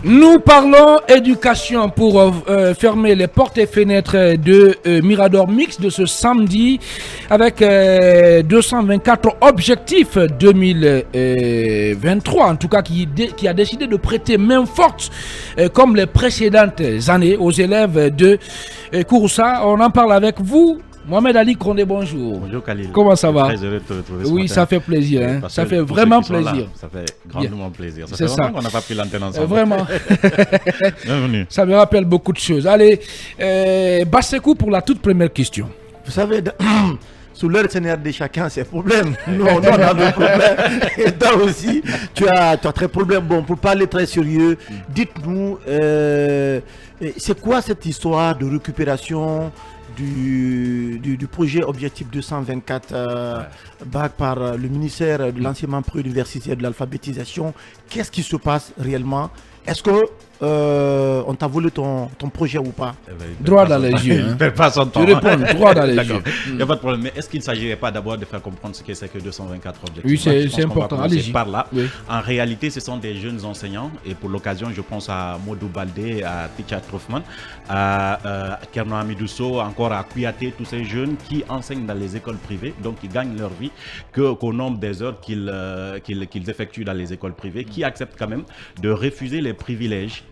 Nous parlons éducation pour fermer les portes et fenêtres de Mirador Mix de ce samedi avec 224 objectifs 2023, en tout cas qui a décidé de prêter main forte comme les précédentes années aux élèves de Kouroussa. On en parle avec vous. Mohamed Ali Kondé, bonjour. Bonjour Khalil. Comment ça va? Très heureux de te retrouver. Oui, ça fait plaisir. Hein. Ça fait vraiment plaisir. Là, ça fait grandement plaisir. Ça fait longtemps qu'on n'a pas pris l'antenne ensemble. Vraiment. Bienvenue. Ça me rappelle beaucoup de choses. Allez, Bassekou pour la toute première question. Vous savez, sous l'heure seigneur de chacun, c'est problème. Non, on a le problème. Et toi aussi, tu as très problème. Bon, pour parler très sérieux, dites-nous, c'est quoi cette histoire de récupération du projet Objectif 224 bac par le ministère de l'enseignement pré-universitaire et de l'alphabétisation? Qu'est-ce qui se passe réellement? Est-ce que on t'a volé ton projet ou pas? Droit dans les yeux. Hein. Tu réponds droit dans les yeux. Il n'y a pas de problème. Mais est-ce qu'il ne s'agirait pas d'abord de faire comprendre ce que c'est que 224 objectifs? Oui, c'est important. Allez-y. Par là. Oui. En réalité, ce sont des jeunes enseignants. Et pour l'occasion, je pense à Modou Baldé, à Ticha Troufman, à Kerno Amidousso, encore à Kouyaté, tous ces jeunes qui enseignent dans les écoles privées, donc qui gagnent leur vie qu'au nombre des heures qu'ils effectuent dans les écoles privées, qui acceptent quand même de refuser les privilèges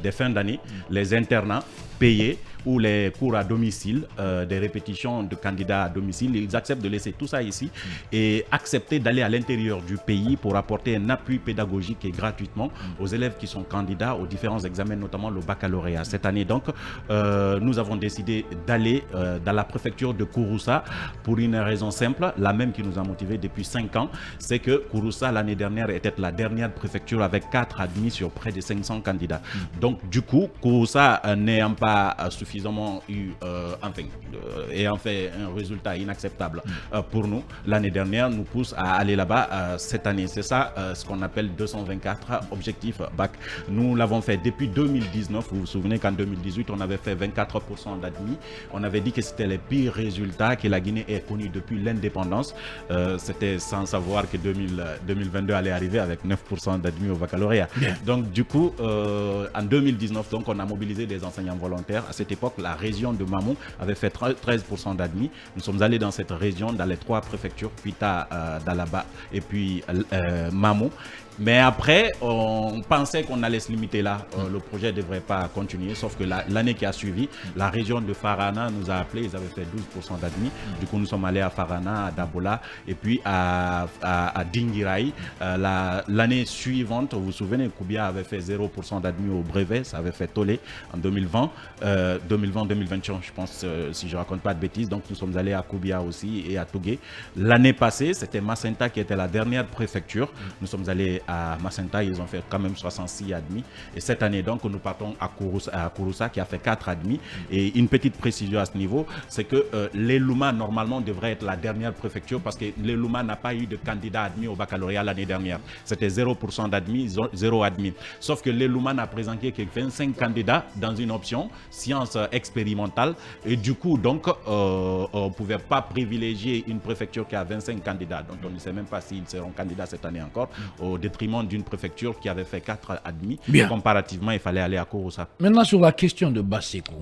des fins d'année, les internats payés ou les cours à domicile, des répétitions de candidats à domicile. Ils acceptent de laisser tout ça ici et accepter d'aller à l'intérieur du pays pour apporter un appui pédagogique et gratuitement aux élèves qui sont candidats aux différents examens, notamment le baccalauréat. Cette année donc, nous avons décidé d'aller dans la préfecture de Kouroussa pour une raison simple, la même qui nous a motivés depuis 5 ans, c'est que Kouroussa l'année dernière était la dernière préfecture avec 4 admis sur près de 500 candidats. Donc du coup, Kouroussa n'ayant pas suffisamment eu ayant fait un résultat inacceptable pour nous l'année dernière, nous pousse à aller là-bas cette année. C'est ça ce qu'on appelle 224 objectifs bac. Nous l'avons fait depuis 2019. Vous vous souvenez qu'en 2018 on avait fait 24% d'admis. On avait dit que c'était les pires résultats que la Guinée ait connus depuis l'indépendance. C'était sans savoir que 2022 allait arriver avec 9% d'admis au baccalauréat. Bien. Donc du coup en 2019 donc on a mobilisé des enseignants volontaires. À cette époque, la région de Mamou avait fait 13% d'admis. Nous sommes allés dans cette région, dans les 3 préfectures, Pita, Dalaba et puis Mamou. Mais après, on pensait qu'on allait se limiter là. Le projet ne devrait pas continuer, sauf que l'année qui a suivi, la région de Farana nous a appelés, ils avaient fait 12% d'admis. Du coup, nous sommes allés à Farana, à Dabola, et puis à Dingirai. L'année suivante, vous vous souvenez, Koubia avait fait 0% d'admis au brevet, ça avait fait tollé en 2020, 2021, je pense, si je ne raconte pas de bêtises. Donc, nous sommes allés à Koubia aussi et à Tougué. L'année passée, c'était Macenta qui était la dernière préfecture. Nous sommes allés à Macenta, ils ont fait quand même 66 admis. Et cette année, donc, nous partons à Kouroussa qui a fait 4 admis. Et une petite précision à ce niveau, c'est que l'Elouma, normalement, devrait être la dernière préfecture parce que l'Elouma n'a pas eu de candidat admis au baccalauréat l'année dernière. C'était 0% d'admis, 0 admis. Sauf que l'Elouma n'a présenté que 25 candidats dans une option sciences expérimentales. Et du coup, donc, on ne pouvait pas privilégier une préfecture qui a 25 candidats. Donc, on ne sait même pas s'ils seront candidats cette année encore, au détriment d'une préfecture qui avait fait 4 admis. Bien. Comparativement, il fallait aller à Kouroussa. Maintenant, sur la question de Bassekou,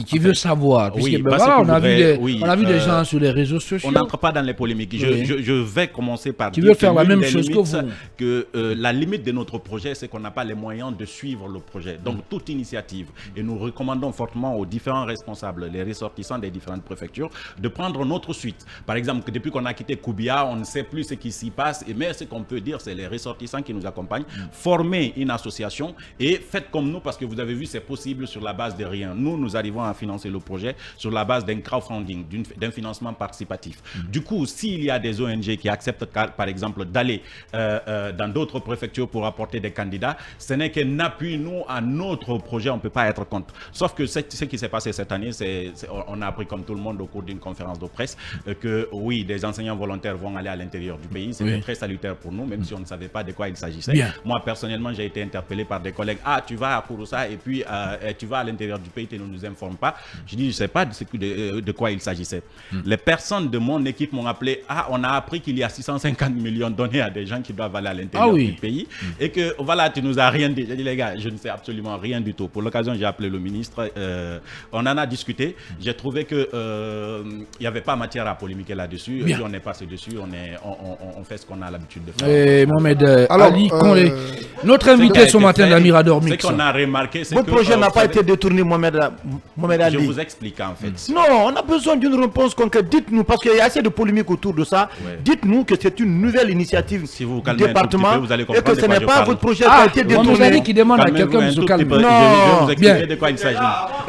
qui veut savoir, puisque on a vu des gens sur les réseaux sociaux. On n'entre pas dans les polémiques. Je vais commencer par dire faire la même chose que vous. La limite de notre projet, c'est qu'on n'a pas les moyens de suivre le projet. Donc, toute initiative, et nous recommandons fortement aux différents responsables, les ressortissants des différentes préfectures, de prendre notre suite. Par exemple, depuis qu'on a quitté Koubia, on ne sait plus ce qui s'y passe, mais ce qu'on peut dire, c'est les ressortissants qui nous accompagnent, former une association et faites comme nous parce que vous avez vu, c'est possible sur la base de rien. Nous arrivons à financer le projet sur la base d'un crowdfunding, d'un financement participatif. Du coup, s'il y a des ONG qui acceptent, par exemple, d'aller dans d'autres préfectures pour apporter des candidats, ce n'est qu'un appui, nous, à notre projet, on ne peut pas être contre. Sauf que ce qui s'est passé cette année, on a appris comme tout le monde au cours d'une conférence de presse que oui, des enseignants volontaires vont aller à l'intérieur du pays. C'était très salutaire pour nous, même si on ne savait pas de quoi quoi il s'agissait. Bien. Moi, personnellement, j'ai été interpellé par des collègues. Ah, tu vas à Kouroussa et puis tu vas à l'intérieur du pays, tu ne nous informes pas. Je dis, je ne sais pas de quoi il s'agissait. Les personnes de mon équipe m'ont appelé. Ah, on a appris qu'il y a 650 millions donnés à des gens qui doivent aller à l'intérieur du pays. Et que, voilà, tu nous as rien dit. J'ai dit, les gars, je ne sais absolument rien du tout. Pour l'occasion, j'ai appelé le ministre. On en a discuté. J'ai trouvé qu'il n'y avait pas matière à polémiquer là-dessus. Puis on est passé dessus. On fait ce qu'on a l'habitude de faire. Et Mohamed Ali Conlé, notre invité ce matin de la Mirador Mix. Ce qu'on a remarqué, c'est que... Votre projet n'a pas été détourné, Mohamed Ali. Je vous explique en fait. Non, on a besoin d'une réponse concrète. Dites-nous, parce qu'il y a assez de polémiques autour de ça. Ouais. Dites-nous que c'est une nouvelle initiative du département vous allez et que ce n'est pas votre projet qui a été détourné. Mohamed Ali qui demande à quelqu'un de se calmer. Je vais vous expliquer de quoi il s'agit.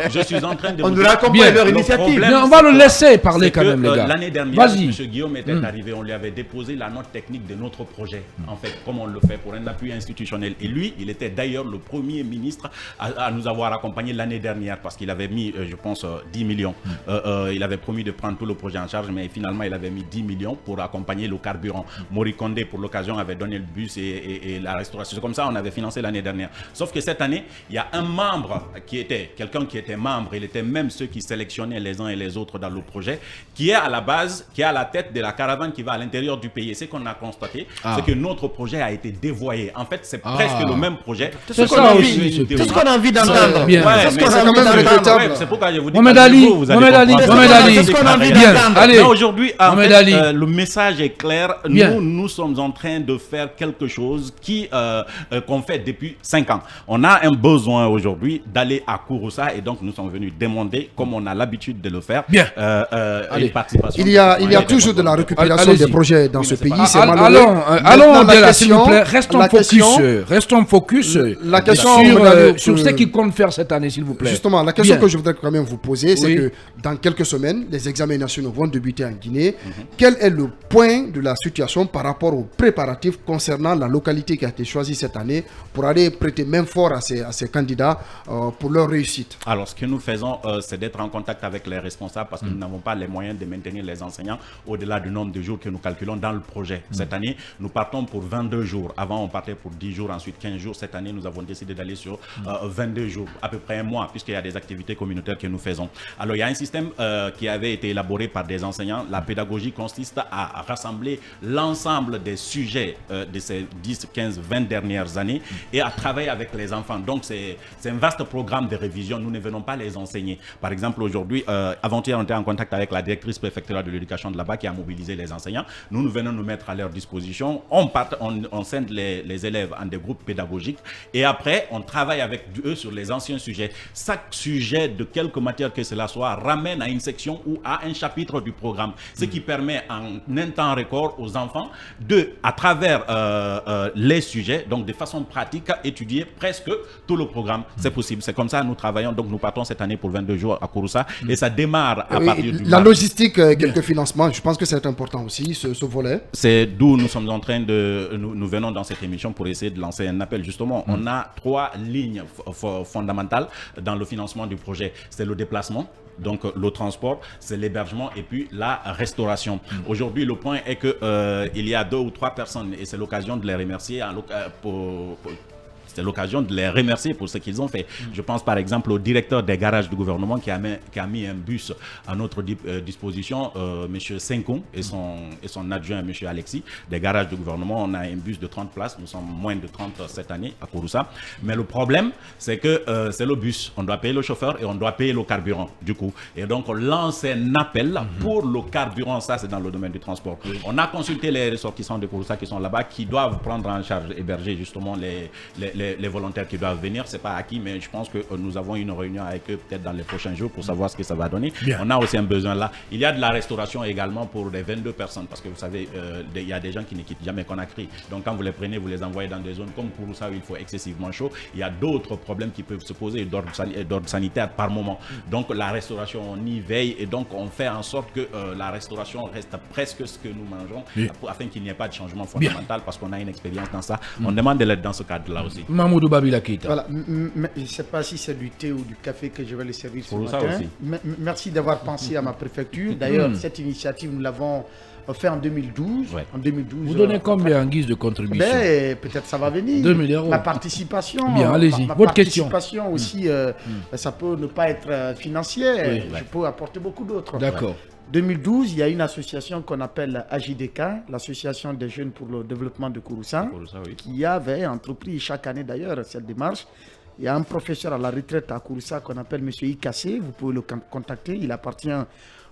Je suis en train de on nous raconte leur initiative. On va le laisser parler quand même, les gars. L'année dernière, M. Guillaume était arrivé, on lui avait déposé la note technique de notre projet, en fait, comme on le fait pour un appui institutionnel. Et lui, il était d'ailleurs le premier ministre à nous avoir accompagnés l'année dernière parce qu'il avait mis, je pense, 10 millions. Il avait promis de prendre tout le projet en charge, mais finalement, il avait mis 10 millions pour accompagner le carburant. Mori Kondé, pour l'occasion, avait donné le bus et la restauration. C'est comme ça on avait financé l'année dernière. Sauf que cette année, il y a un membre quelqu'un qui était membre, il était même ceux qui sélectionnaient les uns et les autres dans le projet, qui est à la base, qui est à la tête de la caravane qui va à l'intérieur du pays. Et ce qu'on a constaté, c'est que notre projet a été dévoyé. En fait, c'est presque le même projet. C'est ce qu'on a envie d'entendre. C'est pourquoi je vous dis Mohamed Ali, c'est ce qu'on a envie d'entendre. Aujourd'hui, le message est clair. Nous sommes en train de faire quelque chose qu'on fait depuis 5 ans. On a un besoin aujourd'hui d'aller à Kouroussa et donc nous sommes venus demander, comme on a l'habitude de le faire, une participation. Il y a toujours de la récupération des projets dans ce pays. Allons, s'il vous plaît, restons focus la question sur ce qu'il compte faire cette année, s'il vous plaît. Justement, la question que je voudrais quand même vous poser, c'est que dans quelques semaines, les examens nationaux vont débuter en Guinée. Quel est le point de la situation par rapport aux préparatifs concernant la localité qui a été choisie cette année pour aller prêter main forte à ces candidats pour leur réussite? Alors, ce que nous faisons, c'est d'être en contact avec les responsables parce que nous n'avons pas les moyens de maintenir les enseignants au-delà du nombre de jours que nous calculons dans le projet. Cette année, nous partons pour 22 jours. Avant, on partait pour 10 jours, ensuite 15 jours. Cette année, nous avons décidé d'aller sur 22 jours, à peu près un mois, puisqu'il y a des activités communautaires que nous faisons. Alors, il y a un système qui avait été élaboré par des enseignants. La pédagogie consiste à rassembler l'ensemble des sujets de ces 10, 15, 20 dernières années et à travailler avec les enfants. Donc, c'est un vaste programme de révision. Nous ne venons pas les enseigner. Par exemple, aujourd'hui, avant-hier, on était en contact avec la directrice préfectorale de l'éducation de là-bas qui a mobilisé les enseignants. Nous venons nous mettre à leur disposition. On scinde les élèves en des groupes pédagogiques et après, on travaille avec eux sur les anciens sujets. Chaque sujet, de quelque matière que cela soit, ramène à une section ou à un chapitre du programme. Ce qui permet en un temps record aux enfants à travers les sujets, donc de façon pratique, étudier presque tout le programme. C'est possible. C'est comme ça nous travaillons. Donc nous partons cette année pour 22 jours à Kouroussa et ça démarre à partir du la logistique, quelques financements, je pense que c'est important aussi, ce volet. C'est d'où nous sommes en train nous venons dans cette émission pour essayer de lancer un appel. Justement, on a 3 lignes fondamentales dans le financement du projet. C'est le déplacement. Donc le transport, c'est l'hébergement et puis la restauration. Aujourd'hui, le point est que il y a 2 ou 3 personnes et c'est l'occasion de les remercier c'est l'occasion de les remercier pour ce qu'ils ont fait. Je pense par exemple au directeur des garages du gouvernement qui a mis un bus à notre disposition, M. Senkoum et son adjoint, M. Alexis, des garages du gouvernement. On a un bus de 30 places, nous sommes moins de 30 cette année à Kouroussa. Mais le problème, c'est que c'est le bus. On doit payer le chauffeur et on doit payer le carburant, du coup. Et donc, on lance un appel pour le carburant. Ça, c'est dans le domaine du transport. On a consulté les ressortissants de Kouroussa qui sont là-bas, qui doivent prendre en charge, héberger justement les volontaires qui doivent venir. C'est pas acquis, mais je pense que nous avons une réunion avec eux peut-être dans les prochains jours pour savoir ce que ça va donner. On a aussi un besoin là. Il y a de la restauration également pour les 22 personnes parce que vous savez, il y a des gens qui ne quittent jamais Conakry. Donc quand vous les prenez, vous les envoyez dans des zones comme Kouroussa où il faut excessivement chaud. Il y a d'autres problèmes qui peuvent se poser d'ordre sanitaire par moment. Donc la restauration, on y veille et donc on fait en sorte que la restauration reste presque ce que nous mangeons afin qu'il n'y ait pas de changement fondamental parce qu'on a une expérience dans ça. On demande de l'aide dans ce cadre-là aussi. Mamoudou Babila Keita. Voilà, je ne sais pas si c'est du thé ou du café que je vais le servir ce Pour ça matin. aussi. Merci d'avoir pensé à ma préfecture. D'ailleurs, cette initiative, nous l'avons fait en 2012. Ouais. En 2012. Vous donnez combien en guise de contribution? Peut-être ça va venir. 2 000 €. Ma participation. Bien, allez-y. Ma Votre question. participation aussi, ça peut ne pas être financière. Oui. Je peux apporter beaucoup d'autres. D'accord. 2012, il y a une association qu'on appelle AJDK, l'Association des jeunes pour le développement de Kouroussa, Pour ça, oui. qui avait entrepris chaque année d'ailleurs cette démarche. Il y a un professeur à la retraite à Kouroussa qu'on appelle M. Ikassé, vous pouvez le contacter, il appartient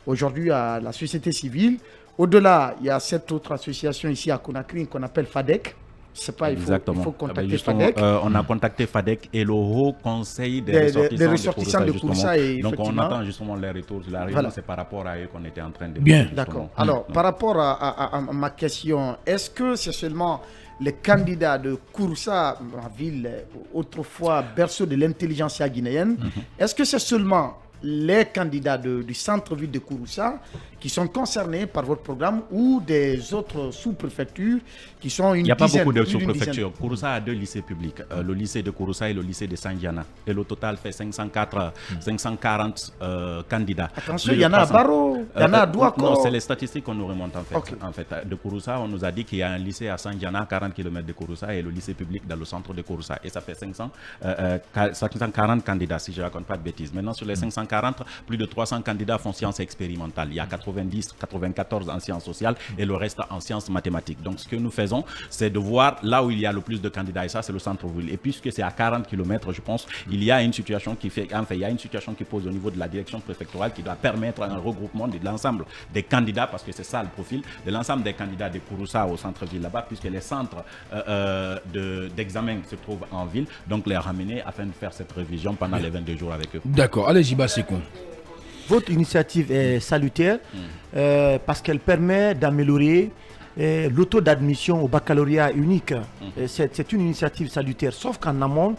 aujourd'hui à la société civile. Au-delà, il y a cette autre association ici à Conakry qu'on appelle FADEC. Je sais pas, il faut contacter Justement, FADEC. on a contacté FADEC et le Haut Conseil des ressortissants de Kouroussa. Et donc on effectivement, attend justement les retours. La réunion, Voilà. c'est par rapport à eux qu'on était en train de... Bien. justement. D'accord. Alors, par rapport à ma question, est-ce que c'est seulement les candidats de Kouroussa, la ville autrefois berceau de l'intelligentsia guinéenne, est-ce que c'est seulement les candidats du centre-ville de Kouroussa qui sont concernés par votre programme ou des autres sous-préfectures qui sont une dizaine? Il n'y a pas beaucoup de plus d'une sous-préfectures. dizaine. Kouroussa a 2 lycées publics, le lycée de Kouroussa et le lycée de Sandiana. Et le total fait 540 candidats. Attention, Plus il y de en a à 300. Barreau, il y en a à Douako. Non, c'est les statistiques qu'on nous remonte en fait. Ok. En fait, de Kouroussa, on nous a dit qu'il y a un lycée à Sandiana, à 40 km de Kouroussa, et le lycée public dans le centre de Kouroussa. Et ça fait 540 candidats, si je ne raconte pas de bêtises. Maintenant, sur les 540, plus de 300 candidats font sciences expérimentales. Il y a 94 en sciences sociales et le reste en sciences mathématiques. Donc, ce que nous faisons, c'est de voir là où il y a le plus de candidats, et ça, c'est le centre-ville. Et puisque c'est à 40 km, je pense, il y a une situation qui fait, enfin, il y a une situation qui pose au niveau de la direction préfectorale qui doit permettre un regroupement de l'ensemble des candidats, parce que c'est ça le profil, de l'ensemble des candidats de Kouroussa au centre-ville là-bas, puisque les centres d'examen se trouvent en ville, donc les ramener afin de faire cette révision pendant les 22 jours avec eux. D'accord. Allez-y, Basekou. Votre initiative est salutaire parce qu'elle permet d'améliorer le taux d'admission au baccalauréat unique. C'est une initiative salutaire, sauf qu'en amont,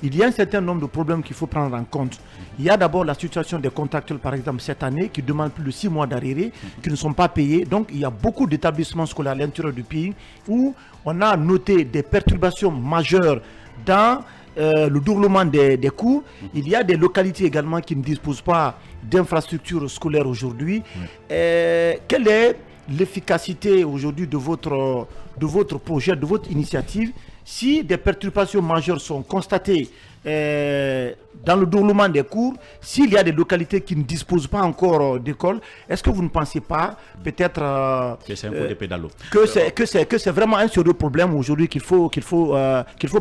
il y a un certain nombre de problèmes qu'il faut prendre en compte. Il y a d'abord la situation des contractuels, par exemple, cette année, qui demandent plus de 6 mois d'arriérés, qui ne sont pas payés. Donc, il y a beaucoup d'établissements scolaires à l'intérieur du pays où on a noté des perturbations majeures dans le déroulement des cours. Il y a des localités également qui ne disposent pas d'infrastructures scolaires aujourd'hui. Quelle est l'efficacité aujourd'hui de votre projet, de votre initiative, si des perturbations majeures sont constatées dans le déroulement des cours, s'il y a des localités qui ne disposent pas encore d'école, est-ce que vous ne pensez pas peut-être que c'est un coup d'épée dans l'eau, que c'est vraiment un sérieux problème aujourd'hui qu'il faut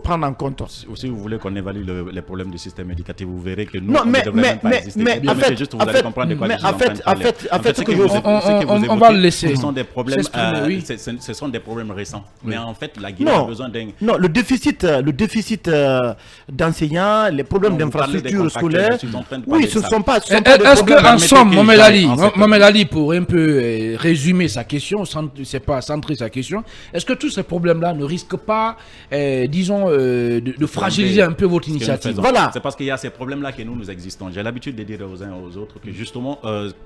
prendre en compte? Si vous voulez qu'on évalue les problèmes du système éducatif, vous verrez que nous, non, on ne devrait même pas exister. en fait, juste, vous allez comprendre de quoi je suis en train de parler. ce que je on va le laisser. Ce sont des problèmes, oui. ce sont des problèmes récents. Mais en fait, la Guinée a besoin d'un... Non, le déficit d'enseignants, les problèmes d'infrastructures scolaires, oui, ce ne sont pas... Est-ce qu'en somme, Mohamed Ali, pour un peu résumer sa question, c'est pas centrer sa question, est-ce que tous ces problèmes-là ne risquent pas, disons, de fragiliser un peu votre initiative? Voilà. C'est parce qu'il y a ces problèmes-là que nous existons. J'ai l'habitude de dire aux uns et aux autres que justement,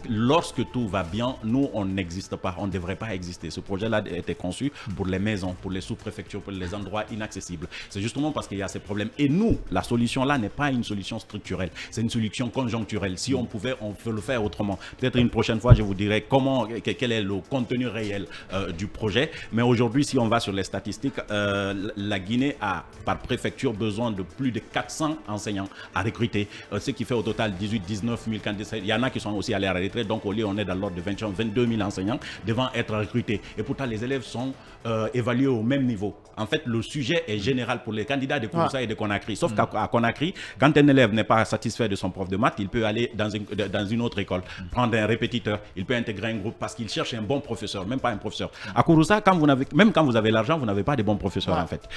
lorsque tout va bien, nous, on n'existe pas, on ne devrait pas exister. Ce projet-là a été conçu pour les maisons, pour les sous-préfectures, pour les endroits inaccessibles. C'est justement parce qu'il y a ces problèmes. Et nous, la solution-là n'est pas une solution structurelle, c'est une solution conjoncturelle. Si on pouvait, on peut le faire autrement. Peut-être une prochaine fois, je vous dirai quel est le contenu réel du projet. Mais aujourd'hui, si on va sur les statistiques, la Guinée a, par préfecture, besoin de plus de 400 enseignants à recruter, ce qui fait au total 18-19 000 candidats. Il y en a qui sont aussi allés à la retraite, donc au lieu, on est dans l'ordre de 22 000 enseignants devant être recrutés. Et pourtant, les élèves sont évalués au même niveau. En fait, le sujet est général pour les candidats de Kouroussa et de Conakry. Sauf qu'à Conakry, quand un élève n'est pas satisfait de son prof de maths, il peut aller dans une autre école, prendre un répétiteur, il peut intégrer un groupe parce qu'il cherche un bon professeur, même pas un professeur. À Kouroussa, même quand vous avez l'argent, vous n'avez pas de bons professeurs en fait.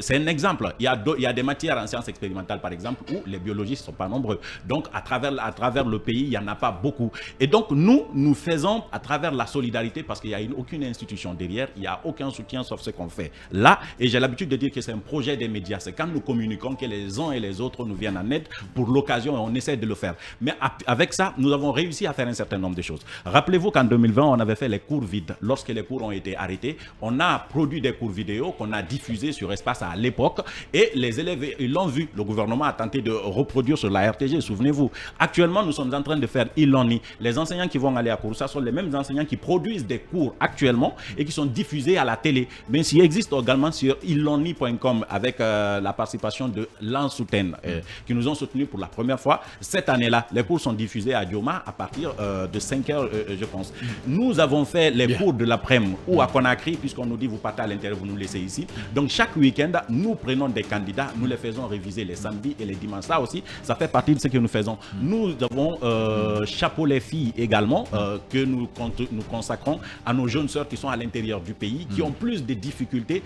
C'est un exemple. Il y a des matières en sciences expérimentales, par exemple, où les biologistes ne sont pas nombreux. Donc, à travers le pays, il n'y en a pas beaucoup. Et donc, nous faisons à travers la solidarité, parce qu'il n'y a aucune institution derrière, il n'y a aucun soutien sauf ce qu'on fait là. Et j'ai l'habitude de dire que c'est un projet des médias. C'est quand nous communiquons que les les uns et les autres nous viennent en aide pour l'occasion et on essaie de le faire. Mais avec ça, nous avons réussi à faire un certain nombre de choses. Rappelez-vous qu'en 2020, on avait fait les cours vides. Lorsque les cours ont été arrêtés, on a produit des cours vidéo qu'on a diffusés sur Espace à l'époque et les élèves, ils l'ont vu. Le gouvernement a tenté de reproduire sur la RTG, souvenez-vous. Actuellement, nous sommes en train de faire e-learning. Les enseignants qui vont aller à cours, ça sont les mêmes enseignants qui produisent des cours actuellement et qui sont diffusés à la télé. Mais s'il existe également sur e-learning.com avec la participation de l'Ansouten qui nous ont soutenus pour la première fois. Cette année-là, les cours sont diffusés à Dioma à partir de 5 heures, je pense. Nous avons fait les cours de l'après-midi ou à Conakry, puisqu'on nous dit vous partez à l'intérieur, vous nous laissez ici. Donc chaque week-end, nous prenons des candidats, nous les faisons réviser les samedis et les dimanches. Ça aussi, ça fait partie de ce que nous faisons. Nous avons chapeau les filles également que nous consacrons à nos jeunes sœurs qui sont à l'intérieur du pays, qui ont plus de difficultés,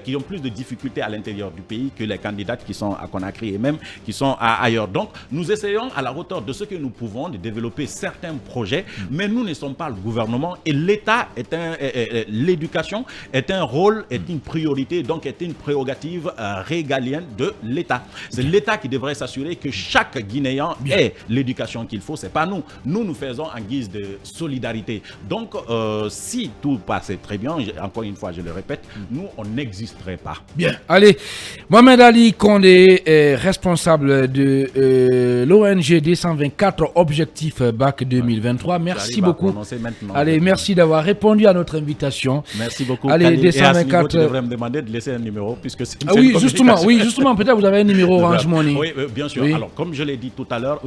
qui ont plus de difficultés à l'intérieur du pays que les candidates qui sont à Conakry et même qui sont ailleurs. Donc, nous essayons à la hauteur de ce que nous pouvons de développer certains projets, mais nous ne sommes pas le gouvernement et l'État l'éducation est un rôle, est une priorité, donc est une prérogative régalienne de l'État. C'est l'État qui devrait s'assurer que chaque Guinéen ait l'éducation qu'il faut. C'est pas nous. Nous faisons en guise de solidarité. Donc, si tout passait très bien, encore une fois, je le répète, nous, on n'existerait pas. Bien. Allez, Mohamed Ali Condé est responsable de l'ONG 224 Objectifs BAC 2023. Merci beaucoup. Allez, merci d'avoir répondu à notre invitation. Merci beaucoup. Allez, Khalil. 224. Tu devrais me demander de laisser un numéro puisque c'est une oui, justement, peut-être vous avez un numéro Orange Money. Oui, bien sûr. Oui. Alors, comme je l'ai dit tout à l'heure,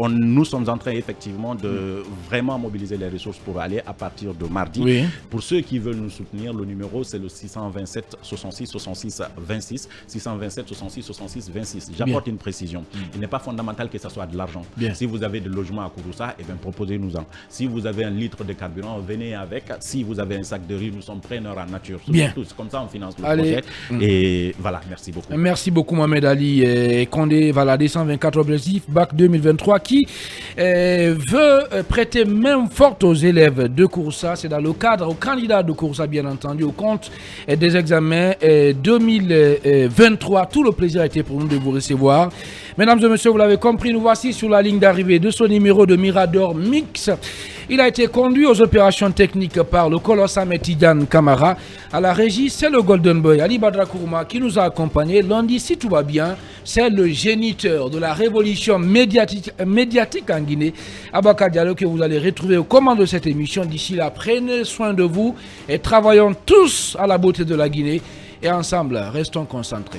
nous sommes en train effectivement de vraiment mobiliser les ressources pour aller à partir de mardi. Oui. Pour ceux qui veulent nous soutenir, le numéro c'est le 627 66 66 26. 627 66 66 26. J'apporte une précision. Il n'est pas fondamental que ce soit de l'argent. Si vous avez de logement à Kouroussa, eh bien proposez-nous-en. Si vous avez un litre de carburant, venez avec. Si vous avez un sac de riz, nous sommes preneurs en nature. C'est comme ça on finance le projet. Et voilà, merci beaucoup. Merci beaucoup Mohamed Ali Condé, voilà, 224 Objectifs BAC 2023 qui veut prêter main forte aux élèves de Kouroussa. C'est dans le cadre, aux candidats de Kouroussa bien entendu, au compte des examens 2023. Tout le plaisir a été pour nous de vous recevoir. Mesdames et messieurs, vous l'avez compris, nous voici sur la ligne d'arrivée de ce numéro de Mirador Mix. Il a été conduit aux opérations techniques par le colosse Ahmed Tidiane Camara. À la régie, c'est le Golden Boy Ali Badra Kourouma qui nous a accompagnés. Lundi, si tout va bien, c'est le géniteur de la révolution médiatique en Guinée, Abaka Diallo, que vous allez retrouver aux commandes de cette émission. D'ici là, prenez soin de vous et travaillons tous à la beauté de la Guinée. Et ensemble, restons concentrés.